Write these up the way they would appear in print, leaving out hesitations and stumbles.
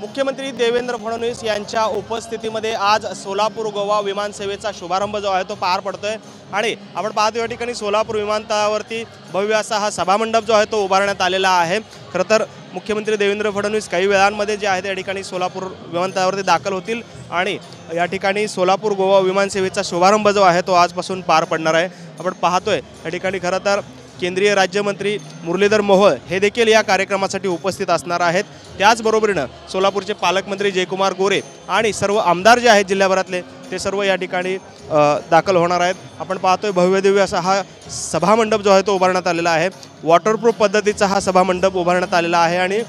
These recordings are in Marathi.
मुख्यमंत्री देवेंद्र फडणवीस यांच्या उपस्थितीमध्ये आज सोलापूर गोवा विमान सेवेचा शुभारंभ जो आहे तो पार पडतोय आणि आपण पाहतो या ठिकाणी सोलापूर विमानतळावरती भव्य असा हा सभामंडप जो आहे तो उभारण्यात आलेला आहे। खरं तर मुख्यमंत्री देवेंद्र फडणवीस काही वेळांमध्ये जे आहे या ठिकाणी सोलापूर विमानतळावरती दाखल होतील आणि या ठिकाणी सोलापूर गोवा विमान सेवेचा शुभारंभ जो आहे तो आजपासून पार पडणार आहे। आपण पाहतोय या ठिकाणी खरं तर केंद्रीय राज्यमंत्री मुरलीधर मोहोळ हे देखील या कार्यक्रमासाठी उपस्थित असणार आहेत। त्याचबरोबरीनं सोलापूरचे पालकमंत्री जयकुमार गोरे आणि सर्व आमदार जे आहेत जिल्ह्याभरातले ते सर्व या ठिकाणी दाखल होणार आहेत। आपण पाहतोय भव्य दिव्य असा हा सभामंडप जो आहे तो उभारण्यात आलेला आहे। वॉटरप्रूफ पद्धतीचा हा सभामंडप उभारण्यात आलेला आहे आणि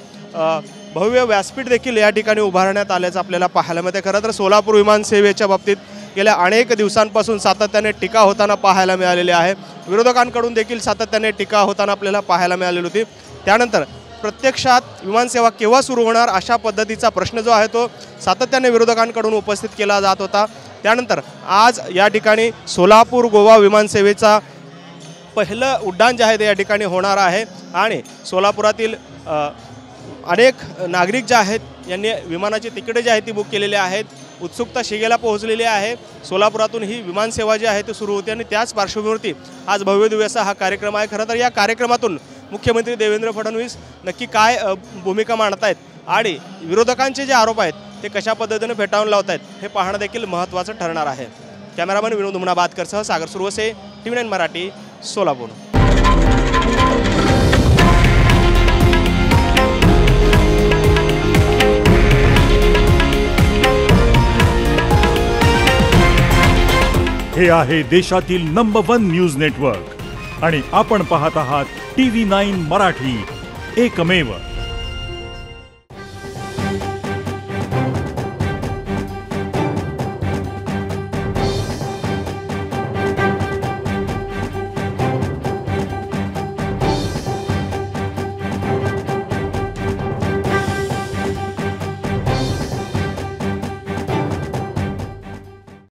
भव्य व्यासपीठ देखील या ठिकाणी उभारण्यात आल्याचं आपल्याला पाहायला मिळते। खरं तर सोलापूर विमान सेवेच्या बाबतीत गेल्या अनेक दिवसांपासून सातत्याने टीका होताना पाहायला मिळालेली आहे। विरोधकांकडून देखील सातत्याने टीका होताना आपल्याला पाहायला मिळालेली होती। त्यानंतर प्रत्यक्षात विमानसेवा केव्हा सुरू होणार अशा पद्धतीचा प्रश्न जो आहे तो सातत्याने विरोधकांकडून उपस्थित केला जात होता। त्यानंतर आज या ठिकाणी सोलापूर गोवा विमानसेवेचा पहिलं उड्डाण जे आहे ते या ठिकाणी होणार आहे आणि सोलापुरातील अनेक नागरिक जे आहेत यांनी विमानाची तिकिटे जी आहेत ती बुक केलेली आहेत। उत्सुकता शिगेला पोहोचलेली आहे। सोलापुरातून ही विमानसेवा जी आहे ती सुरू होते आणि त्याच पार्श्वभूमीवरती आज भव्य दिव्य असा हा कार्यक्रम आहे। खरं तर या कार्यक्रमातून मुख्यमंत्री देवेंद्र फडणवीस नक्की काय भूमिका मांडतायत आणि विरोधकांचे जे आरोप आहेत ते कशा पद्धतीने फेटाळून लावत आहेत हे पाहणं देखील महत्त्वाचं ठरणार आहे। कॅमेरामन विनोद उमनाबादकरसह सागर सुरवसे, TV9 मराठी, सोलापूर। हे आहे देशातील नंबर 1 न्यूज नेटवर्क आणि आपण पाहत आहात TV9 मराठी, एकमेव।